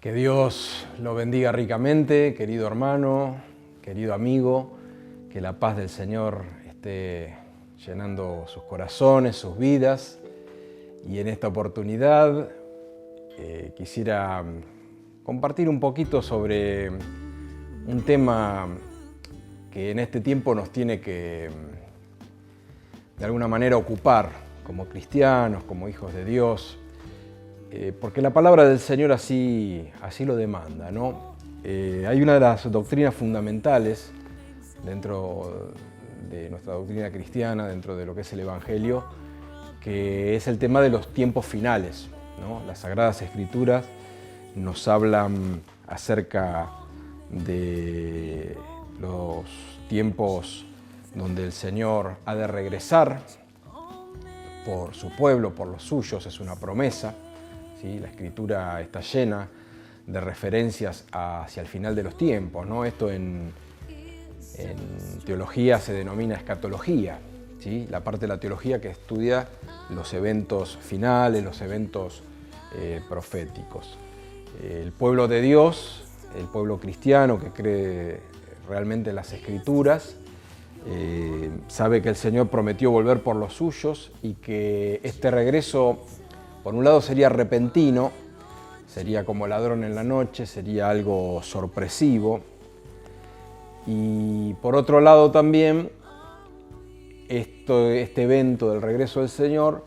Que Dios lo bendiga ricamente, querido hermano, querido amigo, que la paz del Señor esté llenando sus corazones, sus vidas. Y en esta oportunidad quisiera compartir un poquito sobre un tema que en este tiempo nos tiene que, de alguna manera, ocupar como cristianos, como hijos de Dios, porque la palabra del Señor así lo demanda, ¿no? Hay una de las doctrinas fundamentales dentro de nuestra doctrina cristiana, dentro de lo que es el Evangelio, que es el tema de los tiempos finales, ¿no? Las Sagradas Escrituras nos hablan acerca de los tiempos donde el Señor ha de regresar por su pueblo, por los suyos, es una promesa. ¿Sí? La Escritura está llena de referencias hacia el final de los tiempos, ¿no? Esto en teología se denomina escatología, ¿sí? La parte de la teología que estudia los eventos finales, los eventos proféticos. El pueblo de Dios, el pueblo cristiano que cree realmente en las Escrituras, sabe que el Señor prometió volver por los suyos y que este regreso, por un lado, sería repentino, sería como ladrón en la noche, sería algo sorpresivo. Y por otro lado también, este evento del regreso del Señor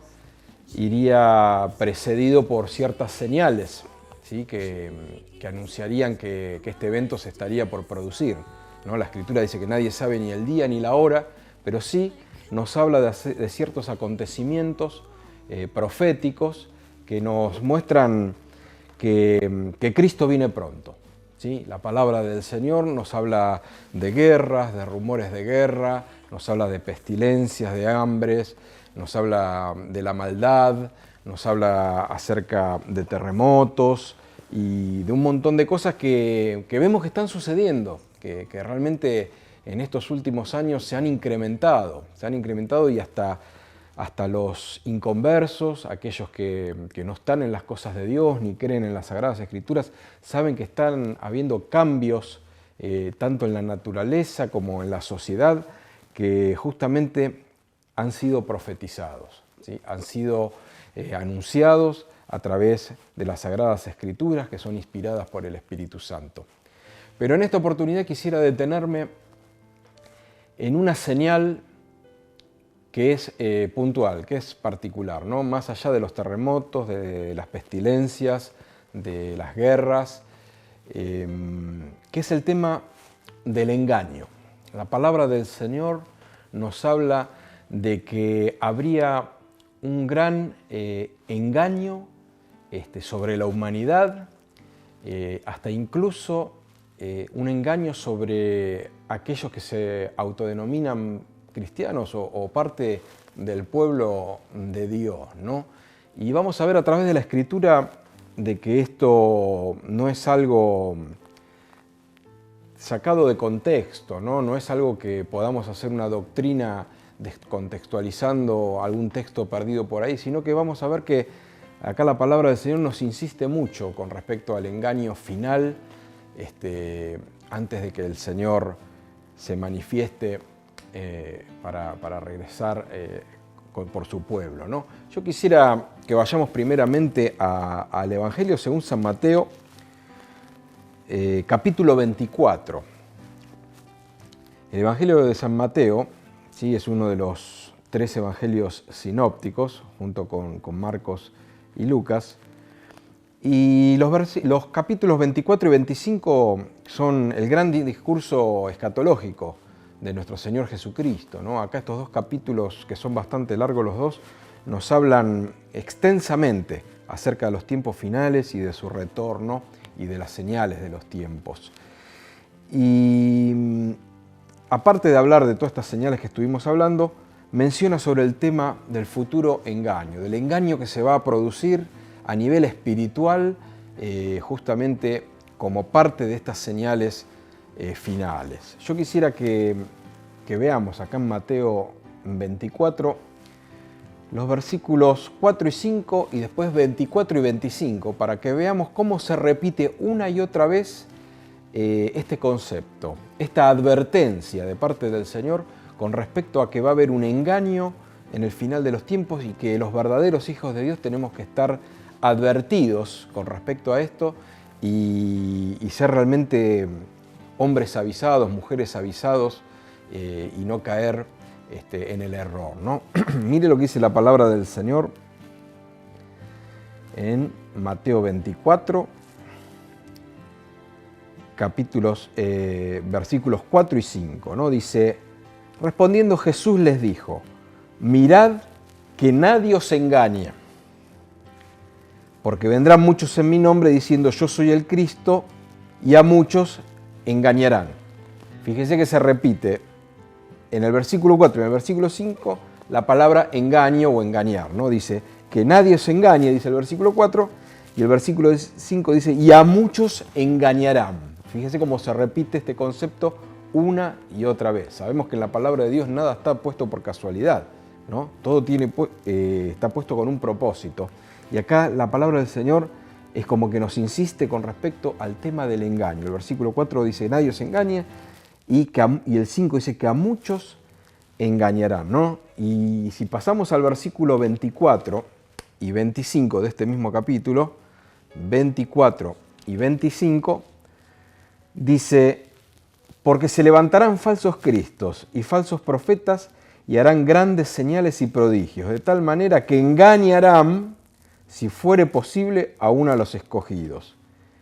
iría precedido por ciertas señales, ¿sí? que anunciarían que este evento se estaría por producir, ¿no? La Escritura dice que nadie sabe ni el día ni la hora, pero sí nos habla de ciertos acontecimientos proféticos que nos muestran que Cristo viene pronto, ¿sí? La palabra del Señor nos habla de guerras, de rumores de guerra, nos habla de pestilencias, de hambres, nos habla de la maldad, nos habla acerca de terremotos y de un montón de cosas que vemos que están sucediendo, que realmente en estos últimos años se han incrementado y hasta los inconversos, aquellos que no están en las cosas de Dios ni creen en las Sagradas Escrituras, saben que están habiendo cambios tanto en la naturaleza como en la sociedad que justamente han sido profetizados, ¿sí? Han sido anunciados a través de las Sagradas Escrituras que son inspiradas por el Espíritu Santo. Pero en esta oportunidad quisiera detenerme en una señal que es puntual, que es particular, ¿no? Más allá de los terremotos, de las pestilencias, de las guerras, que es el tema del engaño. La palabra del Señor nos habla de que habría un gran engaño sobre la humanidad, hasta incluso un engaño sobre aquellos que se autodenominan cristianos o parte del pueblo de Dios, ¿no? Y vamos a ver a través de la Escritura de que esto no es algo sacado de contexto, ¿no? No es algo que podamos hacer una doctrina descontextualizando algún texto perdido por ahí, sino que vamos a ver que acá la palabra del Señor nos insiste mucho con respecto al engaño final, antes de que el Señor se manifieste para regresar por su pueblo, ¿no? Yo quisiera que vayamos primeramente al Evangelio según San Mateo, capítulo 24. El Evangelio de San Mateo, ¿sí? Es uno de los 3 evangelios sinópticos, junto con Marcos y Lucas. Y los capítulos 24 y 25 son el gran discurso escatológico de nuestro Señor Jesucristo, ¿no? Acá estos 2 capítulos, que son bastante largos los dos, nos hablan extensamente acerca de los tiempos finales y de su retorno y de las señales de los tiempos. Y aparte de hablar de todas estas señales que estuvimos hablando, menciona sobre el tema del futuro engaño, del engaño que se va a producir a nivel espiritual, justamente como parte de estas señales finales. Yo quisiera que veamos acá en Mateo 24 los versículos 4 y 5 y después 24 y 25 para que veamos cómo se repite una y otra vez este concepto, esta advertencia de parte del Señor con respecto a que va a haber un engaño en el final de los tiempos y que los verdaderos hijos de Dios tenemos que estar advertidos con respecto a esto y ser realmente hombres avisados, mujeres avisados y no caer en el error, ¿no? Mire lo que dice la palabra del Señor en Mateo 24, versículos 4 y 5, ¿no? Dice, respondiendo Jesús les dijo, mirad que nadie os engañe, porque vendrán muchos en mi nombre diciendo yo soy el Cristo y a muchos engañarán. Fíjese que se repite en el versículo 4 y en el versículo 5 la palabra engaño o engañar, ¿no? Dice que nadie os engañe, dice el versículo 4, y el versículo 5 dice y a muchos engañarán. Fíjese cómo se repite este concepto una y otra vez. Sabemos que en la palabra de Dios nada está puesto por casualidad, ¿no? Todo está puesto con un propósito. Y acá la palabra del Señor es como que nos insiste con respecto al tema del engaño. El versículo 4 dice, nadie os engañe, y el 5 dice que a muchos engañarán, ¿no? Y si pasamos al versículo 24 y 25 de este mismo capítulo, 24 y 25, dice, porque se levantarán falsos cristos y falsos profetas y harán grandes señales y prodigios, de tal manera que engañarán, si fuere posible, aún a los escogidos.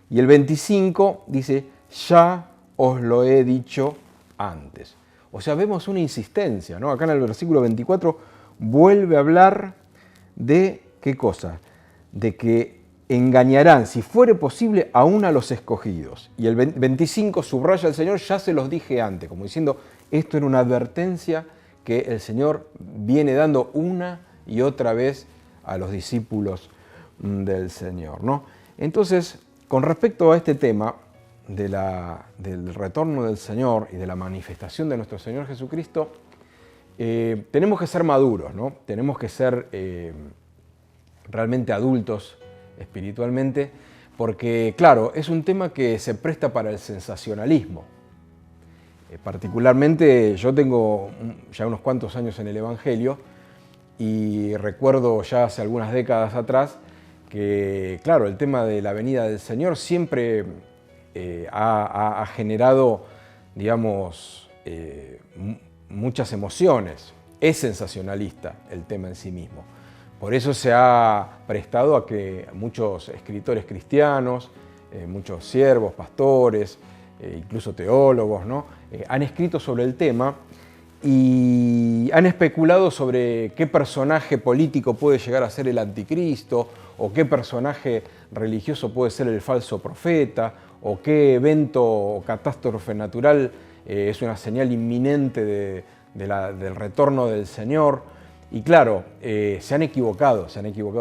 Y el 25 dice, ya os lo he dicho antes. O sea, vemos una insistencia, ¿no? Acá en el versículo 24 vuelve a hablar de, ¿qué cosa? De que engañarán, si fuere posible, aún a los escogidos. Y el 25 subraya el Señor, ya se los dije antes, como diciendo, esto era una advertencia que el Señor viene dando una y otra vez a los discípulos del Señor, ¿no? Entonces, con respecto a este tema del retorno del Señor y de la manifestación de nuestro Señor Jesucristo, tenemos que ser maduros, ¿no? Tenemos que ser realmente adultos espiritualmente, porque, claro, es un tema que se presta para el sensacionalismo. Particularmente, yo tengo ya unos cuantos años en el Evangelio y recuerdo ya hace algunas décadas atrás que, claro, el tema de la venida del Señor siempre ha generado, digamos, muchas emociones. Es sensacionalista el tema en sí mismo. Por eso se ha prestado a que muchos escritores cristianos, muchos siervos, pastores, incluso teólogos, ¿no? Han escrito sobre el tema y han especulado sobre qué personaje político puede llegar a ser el anticristo, o qué personaje religioso puede ser el falso profeta, o qué evento o catástrofe natural es una señal inminente del retorno del Señor. Y claro, se han equivocado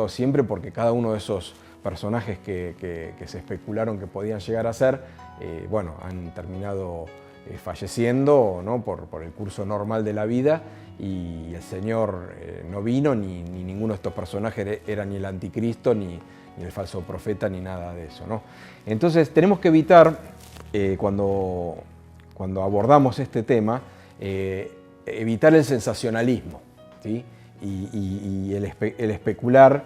siempre, porque cada uno de esos personajes que se especularon que podían llegar a ser, bueno, han terminado falleciendo, ¿no? por el curso normal de la vida, y el Señor no vino, ni ninguno de estos personajes era ni el anticristo, ni el falso profeta, ni nada de eso, ¿no? Entonces tenemos que evitar, cuando abordamos este tema, evitar el sensacionalismo, ¿sí? Y el especular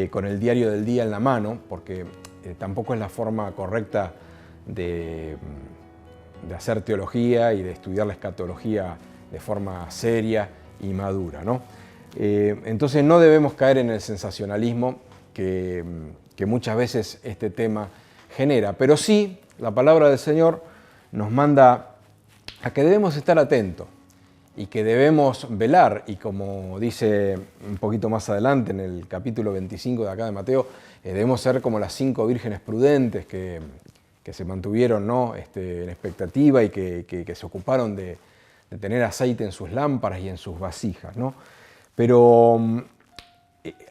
con el diario del día en la mano, porque tampoco es la forma correcta de hacer teología y de estudiar la escatología de forma seria y madura, ¿no? Entonces no debemos caer en el sensacionalismo que muchas veces este tema genera, pero sí la palabra del Señor nos manda a que debemos estar atentos y que debemos velar, y como dice un poquito más adelante en el capítulo 25 de acá de Mateo, debemos ser como las 5 vírgenes prudentes que se mantuvieron, ¿no? En expectativa y que se ocuparon de tener aceite en sus lámparas y en sus vasijas, ¿no? Pero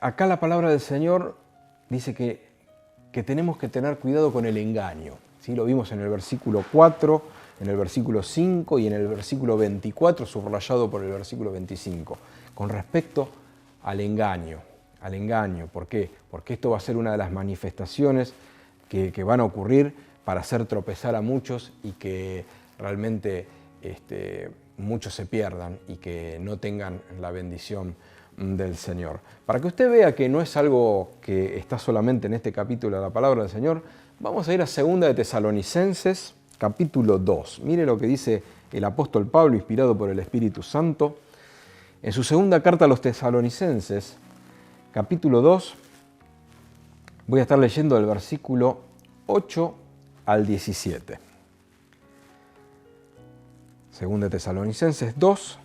acá la palabra del Señor dice que tenemos que tener cuidado con el engaño, ¿sí? Lo vimos en el versículo 4, en el versículo 5 y en el versículo 24, subrayado por el versículo 25, con respecto al engaño. ¿Por qué? Porque esto va a ser una de las manifestaciones que van a ocurrir para hacer tropezar a muchos y que realmente muchos se pierdan y que no tengan la bendición del Señor. Para que usted vea que no es algo que está solamente en este capítulo de la palabra del Señor, vamos a ir a 2 de Tesalonicenses, capítulo 2. Mire lo que dice el apóstol Pablo, inspirado por el Espíritu Santo. En su segunda carta a los Tesalonicenses, capítulo 2, voy a estar leyendo del versículo 8 al 17. 2 de Tesalonicenses 2,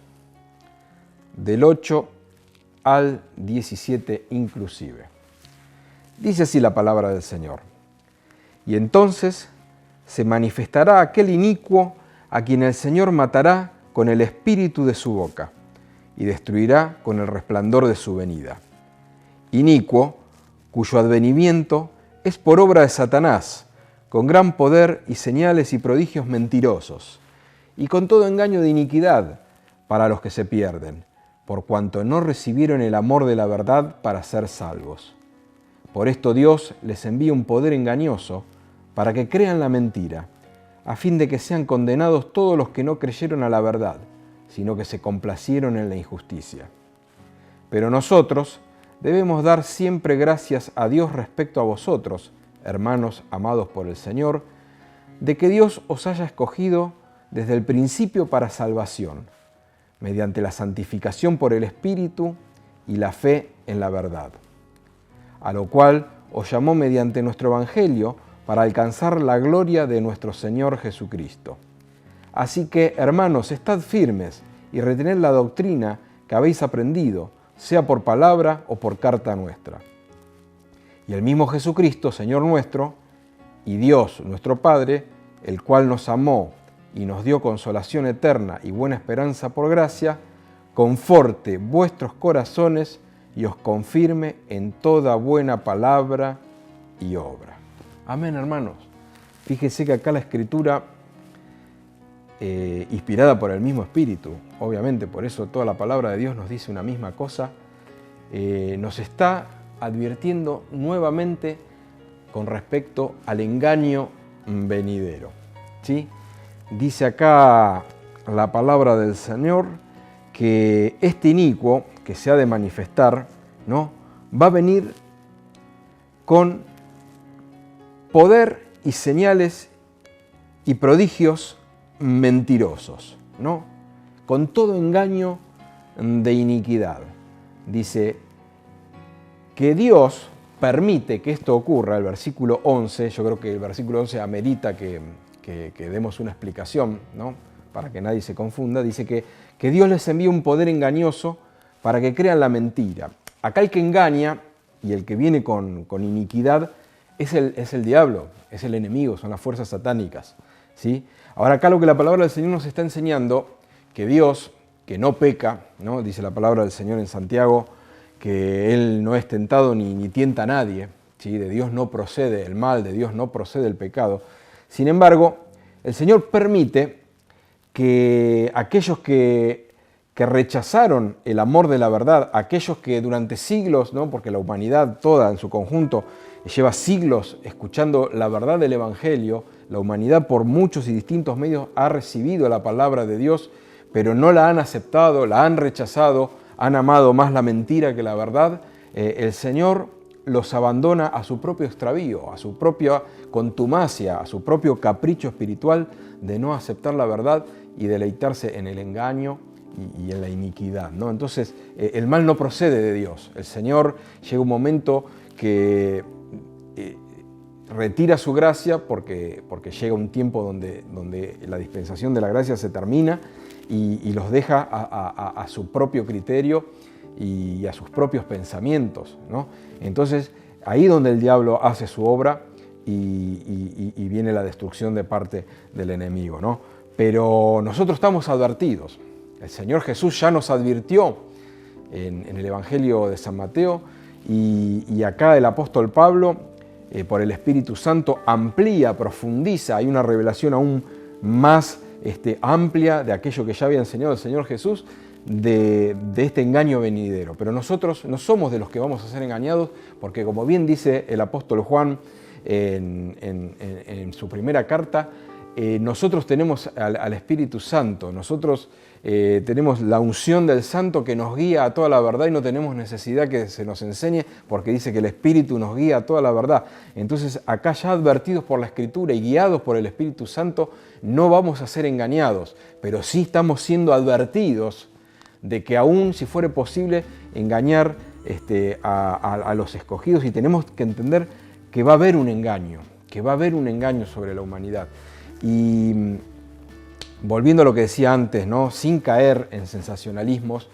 del 8 al 17 inclusive. Dice así la palabra del Señor. Y entonces se manifestará aquel inicuo a quien el Señor matará con el espíritu de su boca y destruirá con el resplandor de su venida. Inicuo, cuyo advenimiento es por obra de Satanás, con gran poder y señales y prodigios mentirosos, y con todo engaño de iniquidad para los que se pierden, por cuanto no recibieron el amor de la verdad para ser salvos. Por esto Dios les envía un poder engañoso para que crean la mentira, a fin de que sean condenados todos los que no creyeron a la verdad, sino que se complacieron en la injusticia. Pero nosotros debemos dar siempre gracias a Dios respecto a vosotros, hermanos amados por el Señor, de que Dios os haya escogido desde el principio para salvación, mediante la santificación por el Espíritu y la fe en la verdad, a lo cual os llamó mediante nuestro Evangelio para alcanzar la gloria de nuestro Señor Jesucristo. Así que, hermanos, estad firmes y retened la doctrina que habéis aprendido, sea por palabra o por carta nuestra. Y el mismo Jesucristo, Señor nuestro, y Dios nuestro Padre, el cual nos amó y nos dio consolación eterna y buena esperanza por gracia, conforte vuestros corazones y os confirme en toda buena palabra y obra. Amén, hermanos. Fíjese que acá la Escritura, inspirada por el mismo Espíritu, obviamente por eso toda la palabra de Dios nos dice una misma cosa, nos está advirtiendo nuevamente con respecto al engaño venidero, ¿sí? Dice acá la palabra del Señor que este inicuo que se ha de manifestar, ¿no?, va a venir con poder y señales y prodigios mentirosos, ¿no?, con todo engaño de iniquidad. Dice que Dios permite que esto ocurra, el versículo 11, yo creo que el versículo 11 amerita que demos una explicación, ¿no?, para que nadie se confunda. Dice que Dios les envía un poder engañoso para que crean la mentira. Acá el que engaña y el que viene con iniquidad es el diablo, es el enemigo, son las fuerzas satánicas, ¿sí? Ahora acá lo que la palabra del Señor nos está enseñando, que Dios, que no peca, ¿no?, dice la palabra del Señor en Santiago, que Él no es tentado ni tienta a nadie, ¿sí? De Dios no procede el mal, de Dios no procede el pecado. Sin embargo, el Señor permite que aquellos que rechazaron el amor de la verdad, aquellos que durante siglos, ¿no?, porque la humanidad toda en su conjunto lleva siglos escuchando la verdad del Evangelio, la humanidad por muchos y distintos medios ha recibido la palabra de Dios, pero no la han aceptado, la han rechazado, han amado más la mentira que la verdad. El Señor los abandona a su propio extravío, a su propia contumacia, a su propio capricho espiritual de no aceptar la verdad y deleitarse en el engaño y en la iniquidad, ¿no? Entonces, el mal no procede de Dios. El Señor llega un momento que retira su gracia porque llega un tiempo donde la dispensación de la gracia se termina y los deja a su propio criterio y a sus propios pensamientos, ¿no? Entonces, ahí donde el diablo hace su obra y viene la destrucción de parte del enemigo, ¿no? Pero nosotros estamos advertidos. El Señor Jesús ya nos advirtió en el Evangelio de San Mateo y acá el apóstol Pablo, por el Espíritu Santo, amplía, profundiza, hay una revelación aún más amplia de aquello que ya había enseñado el Señor Jesús, de este engaño venidero. Pero nosotros no somos de los que vamos a ser engañados, porque como bien dice el apóstol Juan en su primera carta, nosotros tenemos al Espíritu Santo, nosotros tenemos la unción del Santo que nos guía a toda la verdad y no tenemos necesidad que se nos enseñe, porque dice que el Espíritu nos guía a toda la verdad. Entonces, acá ya advertidos por la Escritura y guiados por el Espíritu Santo, no vamos a ser engañados, pero sí estamos siendo advertidos de que aún si fuere posible engañar a los escogidos, y tenemos que entender que va a haber un engaño, sobre la humanidad. Y volviendo a lo que decía antes, ¿no? Sin caer en sensacionalismos,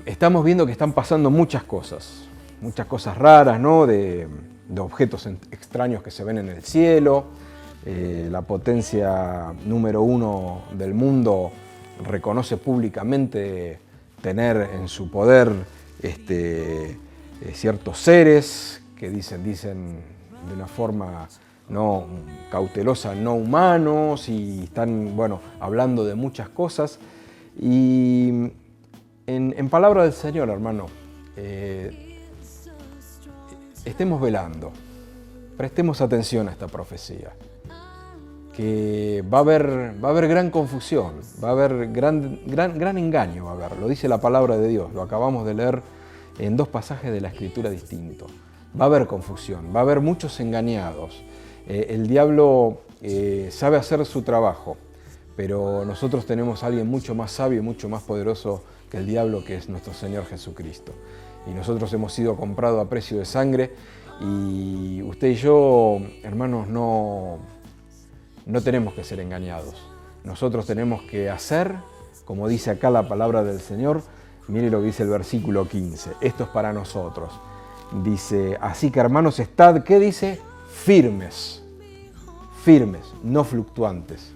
estamos viendo que están pasando muchas cosas raras, ¿no? de objetos extraños que se ven en el cielo. La potencia número 1 del mundo reconoce públicamente tener en su poder ciertos seres que dicen de una forma no cautelosa, no humanos, y están, hablando de muchas cosas. Y en palabra del Señor, hermano, estemos velando, prestemos atención a esta profecía, que va a haber gran confusión, va a haber gran engaño, lo dice la palabra de Dios, lo acabamos de leer en 2 pasajes de la Escritura distintos. Va a haber confusión, va a haber muchos engañados. El diablo sabe hacer su trabajo, pero nosotros tenemos a alguien mucho más sabio y mucho más poderoso que el diablo, que es nuestro Señor Jesucristo. Y nosotros hemos sido comprados a precio de sangre, y usted y yo, hermanos, no tenemos que ser engañados. Nosotros tenemos que hacer, como dice acá la palabra del Señor. Mire lo que dice el versículo 15. Esto es para nosotros. Dice, así que hermanos, estad, ¿qué dice? Firmes, no fluctuantes,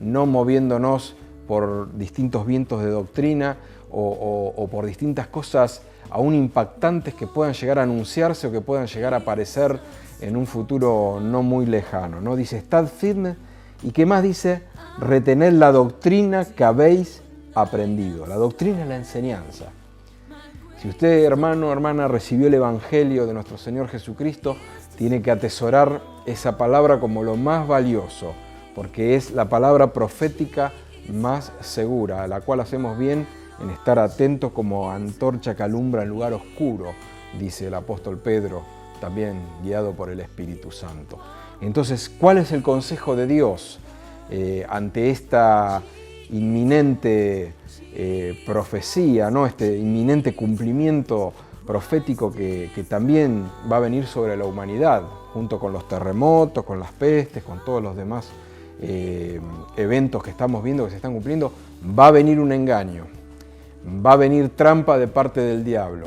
no moviéndonos por distintos vientos de doctrina o por distintas cosas aún impactantes que puedan llegar a anunciarse o que puedan llegar a aparecer en un futuro no muy lejano, ¿no? Dice, estad firmes, y ¿qué más dice? Retened la doctrina que habéis aprendido. La doctrina es la enseñanza. Si usted, hermano, hermana, recibió el Evangelio de nuestro Señor Jesucristo, tiene que atesorar esa palabra como lo más valioso, porque es la palabra profética más segura, a la cual hacemos bien en estar atentos como antorcha que alumbra en lugar oscuro, dice el apóstol Pedro, también guiado por el Espíritu Santo. Entonces, ¿cuál es el consejo de Dios ante esta inminente profecía, ¿no? Este inminente cumplimiento profético que también va a venir sobre la humanidad, junto con los terremotos, con las pestes, con todos los demás eventos que estamos viendo que se están cumpliendo? Va a venir un engaño, va a venir trampa de parte del diablo.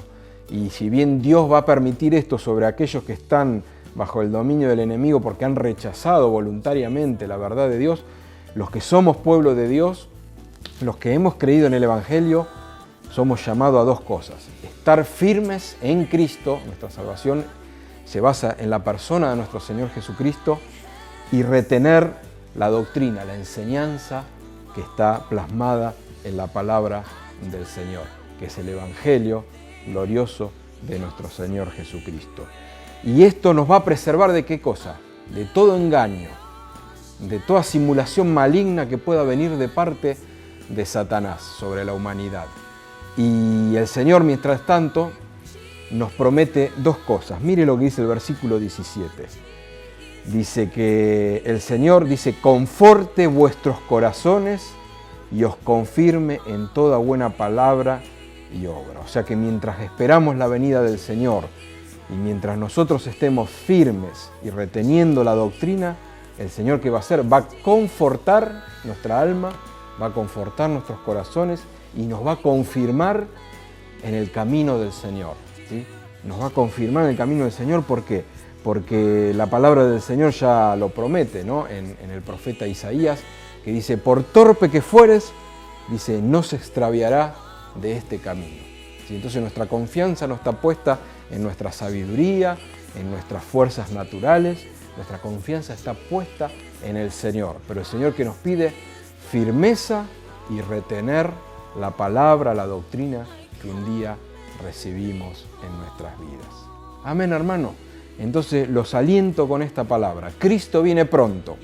Y si bien Dios va a permitir esto sobre aquellos que están bajo el dominio del enemigo porque han rechazado voluntariamente la verdad de Dios, los que somos pueblo de Dios, los que hemos creído en el Evangelio, somos llamados a 2 cosas. Estar firmes en Cristo, nuestra salvación se basa en la persona de nuestro Señor Jesucristo, y retener la doctrina, la enseñanza que está plasmada en la palabra del Señor, que es el Evangelio glorioso de nuestro Señor Jesucristo. Y esto nos va a preservar ¿de qué cosa? De todo engaño, de toda simulación maligna que pueda venir de parte de Satanás sobre la humanidad. Y el Señor, mientras tanto, nos promete 2 cosas. Mire lo que dice el versículo 17. Dice que el Señor dice, conforte vuestros corazones y os confirme en toda buena palabra y obra. O sea que mientras esperamos la venida del Señor y mientras nosotros estemos firmes y reteniendo la doctrina, el Señor, ¿qué va a hacer? Va a confortar nuestra alma, va a confortar nuestros corazones y nos va a confirmar en el camino del Señor, ¿sí? Nos va a confirmar en el camino del Señor. ¿Por qué? Porque la palabra del Señor ya lo promete, ¿no? En el profeta Isaías, que dice, por torpe que fueres, dice, no se extraviará de este camino. ¿Sí? Entonces nuestra confianza no está puesta en nuestra sabiduría, en nuestras fuerzas naturales, nuestra confianza está puesta en el Señor. Pero el Señor que nos pide firmeza y retener la palabra, la doctrina que un día recibimos en nuestras vidas. Amén, hermano. Entonces los aliento con esta palabra. Cristo viene pronto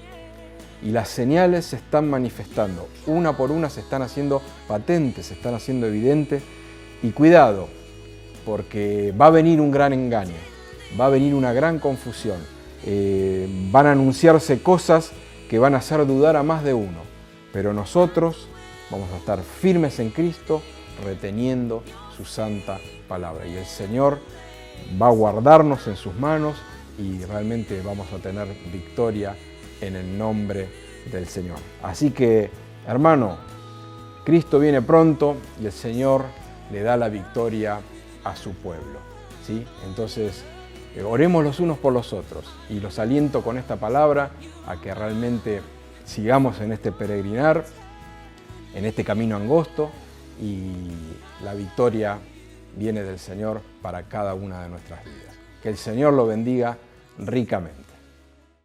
y las señales se están manifestando. Una por una se están haciendo patentes, se están haciendo evidentes. Y cuidado, porque va a venir un gran engaño, va a venir una gran confusión. Van a anunciarse cosas que van a hacer dudar a más de uno. Pero nosotros vamos a estar firmes en Cristo, reteniendo su santa palabra. Y el Señor va a guardarnos en sus manos y realmente vamos a tener victoria en el nombre del Señor. Así que, hermano, Cristo viene pronto y el Señor le da la victoria a su pueblo, ¿sí? Entonces, oremos los unos por los otros y los aliento con esta palabra a que realmente sigamos en este peregrinar, en este camino angosto, y la victoria viene del Señor para cada una de nuestras vidas. Que el Señor lo bendiga ricamente.